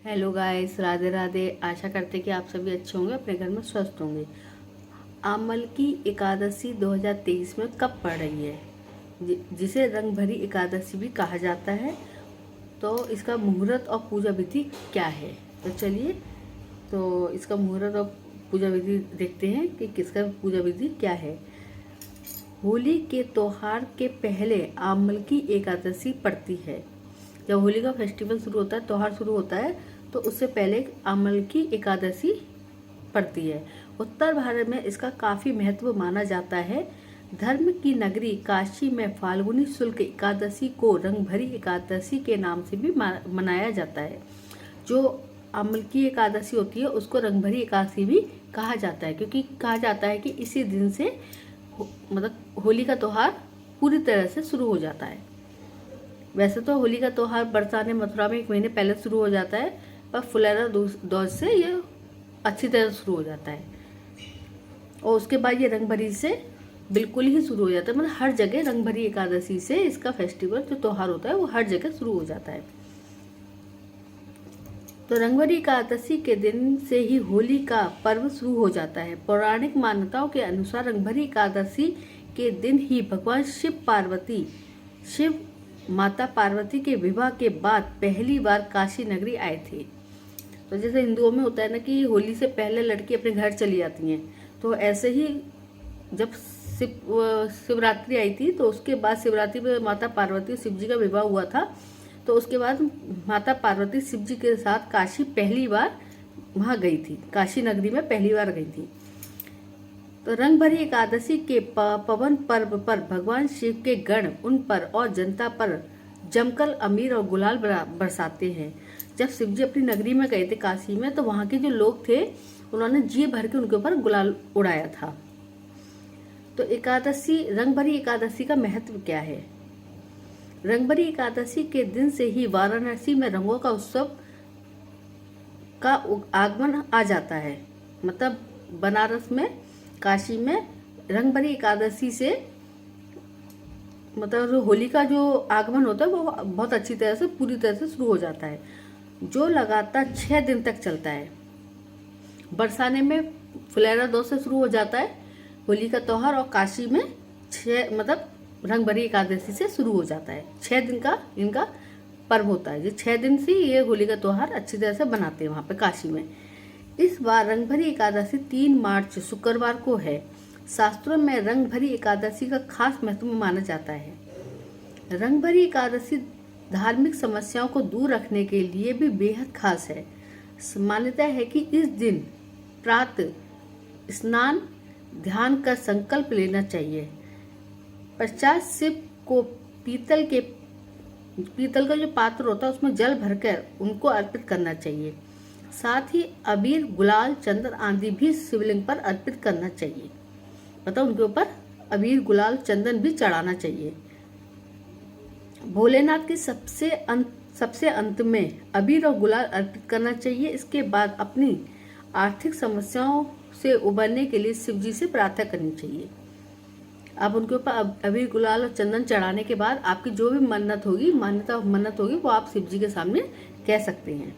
Hello guys, Radhe Radhe. आशा करते कि आप सभी अच्छे होंगे, अपने घर में स्वस्थ होंगे। आमल की एकादशी 2023 में कब पड़ रही है, जिसे रंग भरी एकादशी भी कहा जाता है। तो इसका मुहूर्त और पूजा विधि क्या है, तो चलिए तो इसका मुहूर्त और पूजा विधि देखते हैं कि किसका पूजा विधि क्या है। होली के त्योहार के पहले आमल की एकादशी पड़ती है। जब होली का फेस्टिवल शुरू होता है, त्योहार शुरू होता है, तो उससे पहले आमल की एकादशी पड़ती है। उत्तर भारत में इसका काफ़ी महत्व माना जाता है। धर्म की नगरी काशी में फाल्गुनी शुक्ल एकादशी को रंगभरी एकादशी के नाम से भी मनाया जाता है। जो आमल की एकादशी होती है उसको रंगभरी एकादशी भी कहा जाता है, क्योंकि कहा जाता है कि इसी दिन से मतलब होली का त्यौहार पूरी तरह से शुरू हो जाता है। वैसे तो होली का त्यौहार बरसाने मथुरा में 1 महीने पहले शुरू हो जाता है, पर फुलेरा दौर से ये अच्छी तरह शुरू हो जाता है और उसके बाद ये रंगभरी से बिल्कुल ही शुरू हो जाता है। मतलब हर जगह रंगभरी एकादशी से इसका फेस्टिवल जो त्यौहार होता है वो हर जगह शुरू हो जाता है। तो रंगभरी एकादशी के दिन से ही होली का पर्व शुरू हो जाता है। पौराणिक मान्यताओं के अनुसार रंगभरी एकादशी के दिन ही भगवान शिव माता पार्वती के विवाह के बाद पहली बार काशी नगरी आए थे। तो जैसे हिंदुओं में होता है ना कि होली से पहले लड़की अपने घर चली जाती हैं, तो ऐसे ही जब शिवरात्रि आई थी, तो उसके बाद शिवरात्रि में माता पार्वती और शिव जी का विवाह हुआ था। तो उसके बाद माता पार्वती शिव जी के साथ काशी पहली बार वहाँ गई थी, काशी नगरी में पहली बार गई थी। तो रंगभरी एकादशी के पवन पर्व पर भगवान शिव के गण उन पर और जनता पर जमकर अमीर और गुलाल बरसाते हैं। जब शिव जी अपनी नगरी में गए थे काशी में, तो वहाँ के जो लोग थे उन्होंने जी भर के उनके ऊपर गुलाल उड़ाया था। तो एकादशी, रंगभरी एकादशी का महत्व क्या है। रंगभरी एकादशी के दिन से ही वाराणसी में रंगों का उत्सव का आगमन आ जाता है। मतलब बनारस में, काशी में रंगभरी एकादशी से मतलब होली का जो आगमन होता है वो बहुत अच्छी तरह से पूरी तरह से शुरू हो जाता है, जो लगातार 6 दिन तक चलता है। बरसाने में फुलेरा दौर से शुरू हो जाता है होली का त्यौहार, और काशी में 6 मतलब रंगभरी एकादशी से शुरू हो जाता है। 6 दिन का इनका पर्व होता है। ये 6 दिन से ये होली का त्यौहार अच्छी तरह से बनाते हैं वहाँ पे काशी में। इस बार रंगभरी एकादशी 3 मार्च शुक्रवार को है। शास्त्रों में रंगभरी एकादशी का खास महत्व माना जाता है। रंगभरी एकादशी धार्मिक समस्याओं को दूर रखने के लिए भी बेहद खास है। मान्यता है कि इस दिन प्रातः स्नान, ध्यान कर संकल्प लेना चाहिए। पश्चात शिव को पीतल का जो पात्र होता है उसमें जल भरकर उनको अर्पित करना चाहिए। साथ ही अबीर, गुलाल, चंदन आदि भी शिवलिंग पर अर्पित करना चाहिए। मतलब उनके ऊपर अबीर, गुलाल, चंदन भी चढ़ाना चाहिए। भोलेनाथ की सबसे अंत में अबीर और गुलाल अर्पित करना चाहिए। इसके बाद अपनी आर्थिक समस्याओं से उबरने के लिए शिव जी से प्रार्थना करनी चाहिए। आप उनके ऊपर अबीर, गुलाल और चंदन चढ़ाने के बाद आपकी जो भी मन्नत होगी, मन्नत होगी, वो आप शिव जी के सामने कह सकते हैं।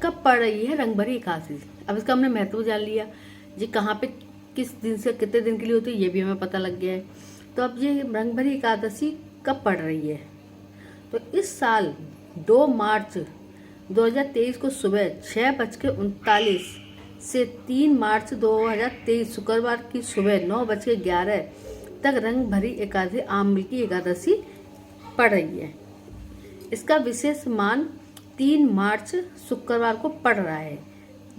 कब पड़ रही है रंगभरी एकादशी, अब इसका हमने महत्व जान लिया। ये कहाँ पे किस दिन से कितने दिन के लिए होती है ये भी हमें पता लग गया है। तो अब ये रंगभरी एकादशी कब पड़ रही है, तो इस साल 2 मार्च 2023 को सुबह 6:39 से 3 मार्च 2023 शुक्रवार की सुबह 9:11 तक रंगभरी एकादशी, आमल की एकादशी पड़ रही है। इसका विशेष मान 3 मार्च शुक्रवार को पड़ रहा है,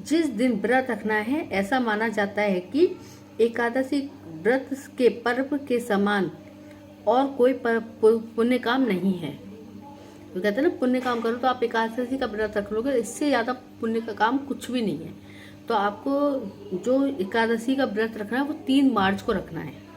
जिस दिन व्रत रखना है। ऐसा माना जाता है कि एकादशी व्रत के पर्व के समान और कोई पुण्य काम नहीं है। तो कहते हैं ना, पुण्य काम करो तो आप एकादशी का व्रत रख लोगे, इससे ज़्यादा पुण्य का काम कुछ भी नहीं है। तो आपको जो एकादशी का व्रत रखना है वो 3 मार्च को रखना है।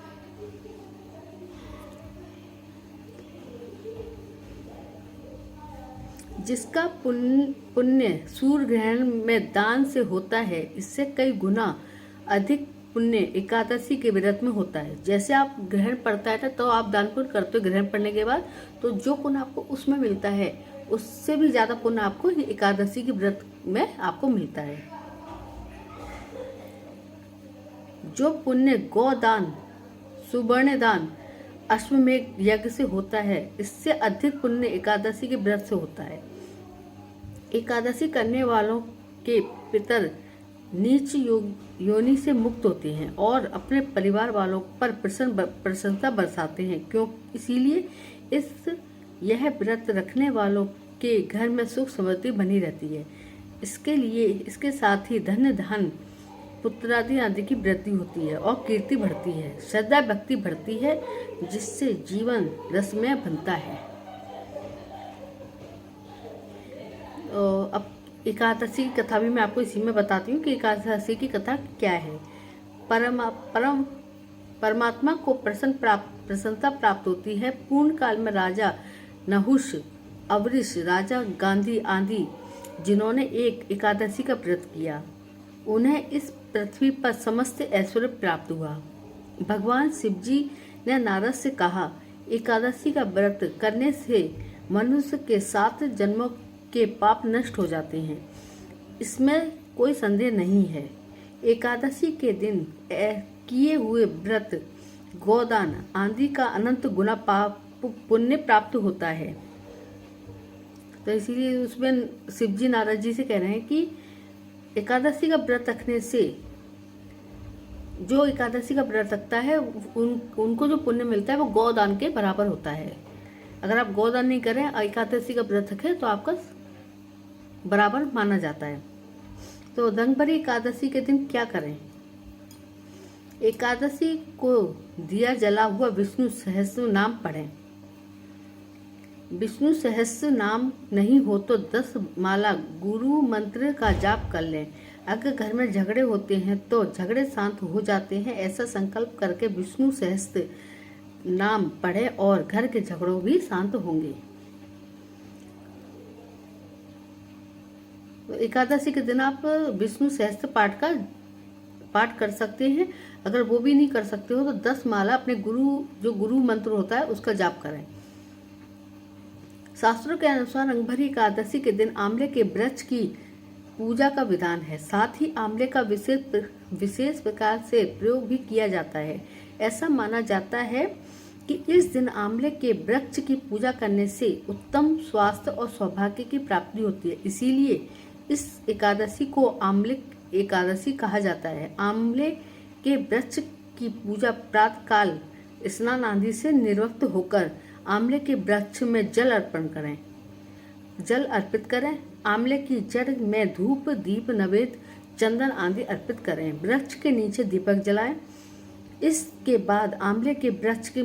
जिसका पुण्य सूर्य ग्रहण में दान से होता है, इससे कई गुना अधिक पुण्य एकादशी के व्रत में होता है। जैसे आप ग्रहण पड़ता है तो आप दान पुण्य करते हो ग्रहण पड़ने के बाद, तो जो पुण्य आपको उसमें मिलता है उससे भी ज़्यादा पुण्य आपको एकादशी के व्रत में आपको मिलता है। जो पुण्य गोदान, सुवर्ण दान, अश्वमेध यज्ञ से होता है, इससे अधिक पुण्य एकादशी के व्रत से होता है। एकादशी करने वालों के पितर नीच योनि से मुक्त होते हैं और अपने परिवार वालों पर प्रसन्नता बरसाते हैं, क्यों इसीलिए यह व्रत रखने वालों के घर में सुख समृद्धि बनी रहती है। इसके साथ ही धन धन पुत्रादि आदि की वृद्धि होती है और कीर्ति बढ़ती है, श्रद्धा भक्ति बढ़ती है, जिससे जीवन रसमय बनता है। अब एकादशी की कथा भी मैं आपको इसी में बताती हूँ कि एकादशी की कथा क्या है। परमात्मा को प्रसन्नता प्राप्त होती है। पूर्ण काल में राजा नहुष, अवरिश, राजा गांधी आदि जिन्होंने एक एकादशी का व्रत किया, उन्हें इस पृथ्वी पर समस्त ऐश्वर्य प्राप्त हुआ। भगवान शिव जी ने नारद से कहा, एकादशी का व्रत करने से मनुष्य के 7 जन्मों के पाप नष्ट हो जाते हैं। इसमें कोई संदेह नहीं है। एकादशी के दिन किए हुए व्रत, गोदान आदि का अनंत गुना पाप पुण्य प्राप्त होता है। तो इसीलिए उसमें शिव जी नारद जी से कह रहे हैं कि एकादशी का व्रत रखने से, जो एकादशी का व्रत रखता है उनको जो पुण्य मिलता है वो गोदान के बराबर होता है। अगर आप गोदान नहीं करें, एकादशी का व्रत रखें, तो आपका बराबर माना जाता है। तो रंगभरी एकादशी के दिन क्या करें? एकादशी को दिया जला हुआ विष्णु सहस्त्र नाम पढ़ें। विष्णु सहस्त्र नाम नहीं हो तो 10 माला गुरु मंत्र का जाप कर लें। अगर घर में झगड़े होते हैं तो झगड़े शांत हो जाते हैं, ऐसा संकल्प करके विष्णु सहस्त्र नाम पढ़ें और घर के झगड़ों भी शांत होंगे। तो एकादशी के दिन आप विष्णु सहस्त्र पाठ कर सकते हैं। अगर वो भी नहीं कर सकते हो तो 10 माला अपने गुरु मंत्र होता है उसका जाप करें। शास्त्रों के अनुसार रंगभरी एकादशी के दिन आंवले के वृक्ष की पूजा का विधान है। साथ ही आंवले का विशेष प्रकार से प्रयोग भी किया जाता है। ऐसा माना जाता है कि इस दिन आंवले के वृक्ष की पूजा करने से उत्तम स्वास्थ्य और सौभाग्य की प्राप्ति होती है। इसीलिए इस एकादशी को आंवलिक एकादशी कहा जाता है। आंवले के वृक्ष की पूजा प्रातः काल स्नान आदि से निवृत्त होकर आंवले के वृक्ष में जल अर्पित करें। आंवले की जड़ में धूप, दीप, नैवेद्य, चंदन आदि अर्पित करें। वृक्ष के नीचे दीपक जलाएं। इसके बाद आंवले के वृक्ष की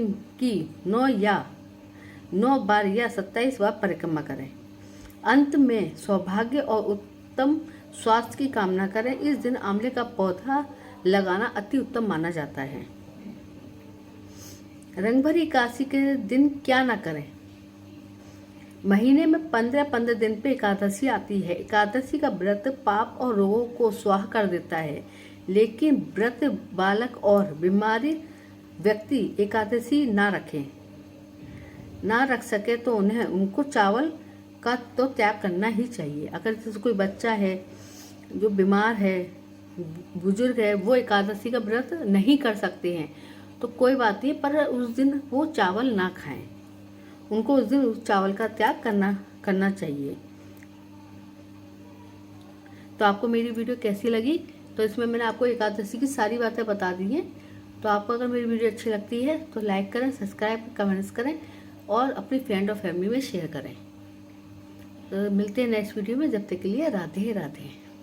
9 बार या 27 बार परिक्रमा करें। अंत में सौभाग्य और उत्तम स्वास्थ्य की कामना करें। इस दिन आंवले का पौधा लगाना अति उत्तम माना जाता है। रंगभरी एकादशी के दिन क्या ना करें? महीने में 15 दिन पे एकादशी आती है। एकादशी का व्रत पाप और रोगों को स्वाह कर देता है, लेकिन व्रत बालक और बीमारी व्यक्ति एकादशी ना रख सके तो उनको चावल का तो त्याग करना ही चाहिए। अगर जैसे कोई बच्चा है जो बीमार है, बुजुर्ग है, वो एकादशी का व्रत नहीं कर सकते हैं तो कोई बात नहीं, पर उस दिन वो चावल ना खाएं। उनको उस दिन उस चावल का त्याग करना चाहिए। तो आपको मेरी वीडियो कैसी लगी? तो इसमें मैंने आपको एकादशी की सारी बातें बता दी हैं। तो आपको अगर मेरी वीडियो अच्छी लगती है तो लाइक करें, सब्सक्राइब, कमेंट्स करें और अपनी फ्रेंड और फैमिली में शेयर करें। तो मिलते हैं नेक्स्ट वीडियो में। जब तक के लिए राधे राधे।